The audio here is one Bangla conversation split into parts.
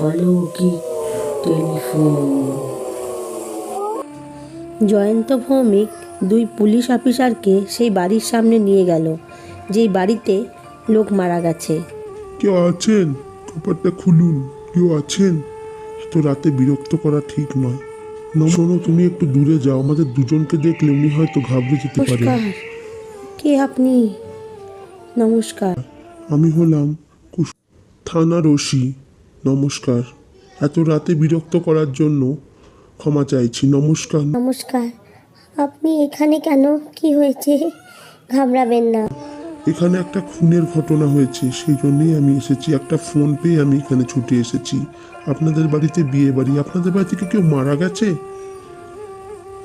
অলৌকিক টেলিফোন। জয়ন্ত ভৌমিক দুই পুলিশ অফিসারকে সেই বাড়ির সামনে নিয়ে গেল, যেই বাড়িতে লোক মারা গেছে। কেউ আছেন? কপারটা খুলুন, কেউ আছেন? তো রাতে বিরক্ত করা ঠিক নয়। শোনো, তুমি একটু দূরে যাও, আমাদের দুজনকে দেখলে উনি হয়তো ঘাবড়ে যেতে পারেন। নমস্কার, কে আপনি? নমস্কার। আমি হলাম থানার ওসি। নমস্কার, এত রাতে বিরক্ত করার জন্য ক্ষমা চাইছি। নমস্কার। নমস্কার। আপনি এখানে কেন? কি হয়েছে? ঘাবড়াবেন না। এখানে একটা খুনের ঘটনা হয়েছে, সেই জন্যই আমি এসেছি। একটা ফোন পেয়ে আমি এখানে ছুটে এসেছি। আপনাদের বাড়িতে বিয়ে বাড়ি, আপনাদের বাড়ি থেকে কেউ মারা গেছে?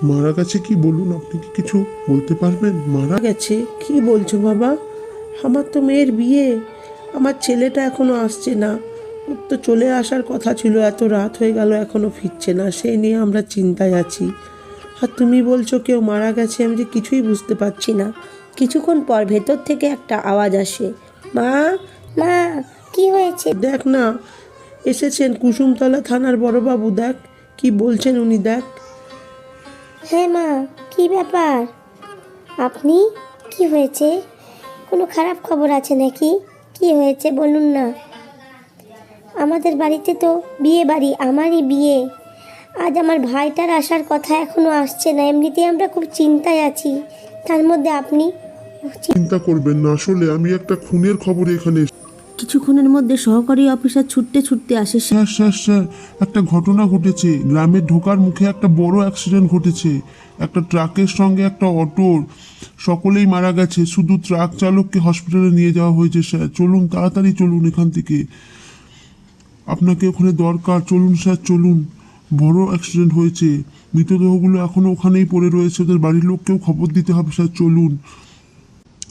মারা গেছে কি বলুন, আপনি কি কিছু বলতে পারবেন? মারা গেছে? কি বলছো বাবা? আমার তো মেয়ের বিয়ে, আমার ছেলেটা এখনো আসছে না। ওর তো চলে আসার কথা ছিল, এত রাত হয়ে গেল এখনো ফিরছে না, সেই নিয়ে আমরা চিন্তায় আছি। আর তুমি বলছো কেউ মারা গেছে, আমি যে কিছুই বুঝতে পারছি না। কিছুক্ষণ পর ভেতর থেকে একটা আওয়াজ আসে, মা। মা, কি হয়েছে? দেখ না, এসেছেন কুসুমতলা থানার বড়বাবু, দেখ কি বলছেন উনি, দেখ। হ্যাঁ মা, কি ব্যাপার? আপনি? কি হয়েছে? কোনো খারাপ খবর আছে নাকি? কি হয়েছে বলুন না। আমাদের বাড়িতে তো বিয়ে বাড়ি, আমারই বিয়ে। আজ আমার ভাইটার আসার কথা, এখনো আসছে না। এমনিতেই আমরা খুব চিন্তায় আছি, তার মধ্যে আপনি। চিন্তা করবেন না, আসলে আমি একটা খুনের খবরে এখানে কিছুক্ষণের মধ্যে সহকারী অফিসার ছুটতে ছুটতে আসে। স্যার স্যার স্যার, একটা ঘটনা ঘটেছে। গ্রামে ঢোকার মুখে একটা বড় অ্যাক্সিডেন্ট ঘটেছে। একটা ট্রাকের সঙ্গে একটা অটোর, সকলেই মারা গেছে। শুধু ট্রাক চালককে হসপিটালে নিয়ে যাওয়া হয়েছে। স্যার চলুন, তাড়াতাড়ি চলুন এখান থেকে, আপনাকে ওখানে দরকার। চলুন স্যার চলুন, বড় অ্যাক্সিডেন্ট হয়েছে। মৃতদেহগুলো এখনো ওখানেই পড়ে রয়েছে, ওদের বাড়ির লোককেও খবর দিতে হবে। স্যার চলুন।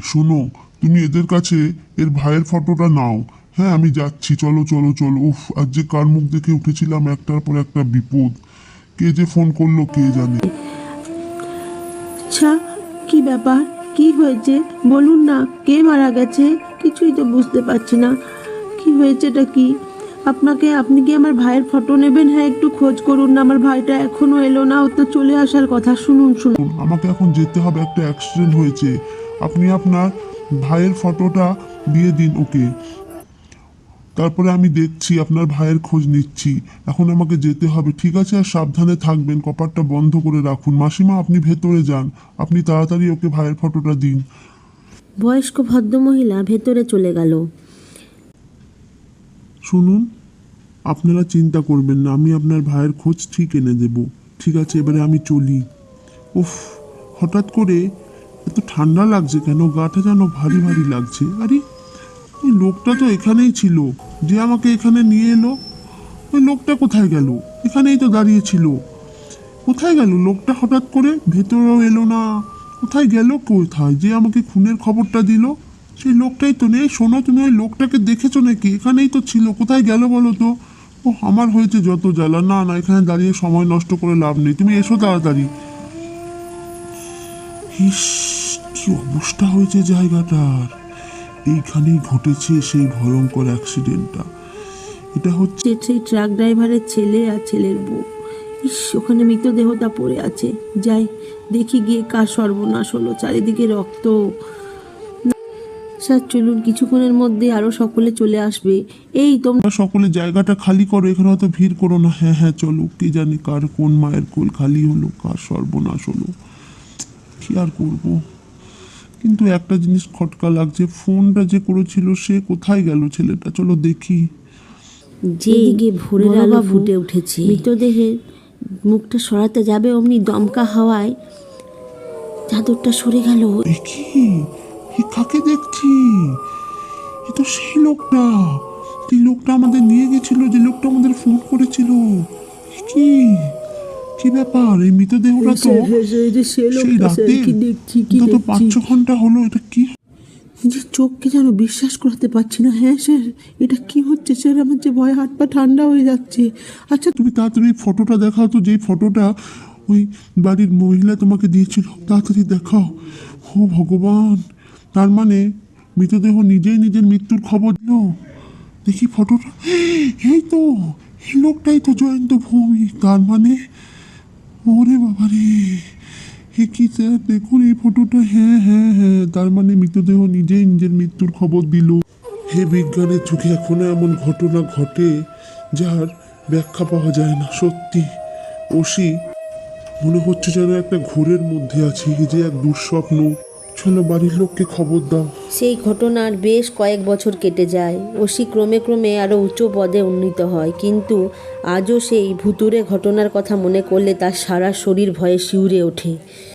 শোনো, তুমি এদের কাছে এর ভাইয়ের ফটোটা নাও। হ্যাঁ আমি যাচ্ছি, চলো চলো চলো। উফ, আজ যে কার মুখ দেখে উঠেছিলাম, একটার পর একটা বিপদ। কে যে ফোন করলো কে জানে। আচ্ছা, কি ব্যাপার? কি হয়েছে বলুন না, কে মারা গেছে? কিছুই তো বুঝতে পারছি না, কি হয়েছেটা কি? আপনি কি আমার ভাইয়ের ফটো নেবেন? হ্যাঁ, একটু খোঁজ করুন না, আমার ভাইটা এখনো এলো না, ও তো চলে আসার কথা। শুনুন শুনুন। আমাকে এখন যেতে হবে, একটা অ্যাক্সিডেন্ট হয়েছে। আপনি আপনার ভাইয়ের ফটোটা দিয়ে দিন ওকে, তারপরে আমি দেখছি, আপনার ভাইয়ের খোঁজ নিচ্ছি। এখন আমাকে যেতে হবে, ঠিক আছে? আর সাবধানে থাকবেন, কপারটা বন্ধ করে রাখুন। মাসিমা আপনি ভেতরে যান, আপনি তাড়াতাড়ি ওকে ভাইয়ের ফটোটা দিন। বয়স্ক ভদ্রমহিলা ভেতরে চলে গেল। শুনুন, আপনারা চিন্তা করবেন না, আমি আপনার ভাইয়ের খোঁজ ঠিক এনে দেব। ঠিক আছে, এবারে আমি চলি। উফ, হঠাৎ করে এত ঠান্ডা লাগছে কেন? গাটা যেন ভারী ভারী লাগছে। আরে ওই লোকটা তো এখানেই ছিল, যে আমাকে এখানে নিয়ে এলো। ওই লোকটা কোথায় গেল? এখানেই তো দাঁড়িয়ে ছিল। কোথায় গেল লোকটা হঠাৎ করে? ভেতরেও এলো না। কোথায় গেল? কোথায় যে আমাকে খুনের খবরটা দিল? সেই লোকটাই তো নেই। শোনো, তুমি ওই লোকটাকে দেখেছো নাকি? এখানেই তো ছিল, কোথায় গেল বলো তো? ও, আমার হয়েছে যত জ্বালা। না না, এখানে দাঁড়িয়ে সময় নষ্ট করে লাভ নেই, তুমি এসো তাড়াতাড়ি। ইস, কি অবস্থা হয়েছে জায়গাটার! এইখানেই ঘটেছে সেই ভয়ঙ্কর অ্যাক্সিডেন্টটা। এটা হচ্ছে সেই ট্রাক ড্রাইভারের ছেলে আর ছেলের বউ। ইস, ওখানে মৃতদেহটা পড়ে আছে। যাই দেখি গিয়ে, কার সর্বনাশ হলো, চারিদিকে রক্ত। স্যার চলুন, কিছুক্ষণের মধ্যে আরো সকলে চলে আসবে। এই তোমরা সকলে জায়গাটা খালি করো, এখানে অত ভিড় করো না। হ্যাঁ হ্যাঁ চলো, কি জানি কার কোন মায়ের কোল খালি হলো, কার সর্বনাশ হলো। কি আর করবো, কিন্তু একটা জিনিস খটকা লাগছে, ফোনটা যে করেছিল সে কোথায় গেল ছেলেটা? চলো দেখি। যেদিকে ভোরের আলো ফুটে উঠেছে, মৃতদেহের মুখটা সরাতে যাবে, অমনি দমকা হাওয়ায় চাদরটা সরে গেল। এ কি, এ কাকে দেখছি? এ তো সেই লোকটা, যে লোকটা আমাদের নিয়ে গেছিল, যে লোকটা আমাদের ফোন করেছিল। এ কি, কি ব্যাপার? এই মৃতদেহটা তো সেই রাতে, অন্তত 5-6 ঘন্টা হলো। এটা কি? নিজের চোখকে যেন বিশ্বাস করতে পারছি না। হ্যাঁ স্যার, এটা কি হচ্ছে স্যার? আমার যে ভয়ে হাত পা ঠান্ডা হয়ে যাচ্ছে। আচ্ছা, তুমি তাড়াতাড়ি ফটোটা দেখাও তো, যেই ফটোটা ওই বাড়ির মহিলা তোমাকে দিয়েছিল, তাড়াতাড়ি দেখাও। ও ভগবান, তার মানে মৃতদেহ নিজেই নিজের মৃত্যুর খবর দিল। দেখি ফটোটা, এই তো, এই লোকটাই তো জয়ন্ত ভৌমিক। তার মানে ওরে বাবারে, হে কি স্যার, দেখুন এই ফটোটা। হ্যাঁ হ্যাঁ হ্যাঁ, তার মানে মৃতদেহ নিজেই নিজের মৃত্যুর খবর দিল। হে বিজ্ঞানের যুগে এখনো এমন ঘটনা ঘটে যার ব্যাখ্যা পাওয়া যায় না। সত্যি ওসি, মনে হচ্ছে যেন একটা ঘোরের মধ্যে আছি, এই যে এক দুঃস্বপ্ন। চলো বাড়ির লোককে খবর দাও। সেই ঘটনার বেশ কয়েক বছর কেটে যায়। ওসি ক্রমে ক্রমে আরও উচ্চ পদে উন্নীত হয়, কিন্তু আজও সেই ভুতুড়ে ঘটনার কথা মনে করলে তার সারা শরীর ভয়ে শিউরে ওঠে।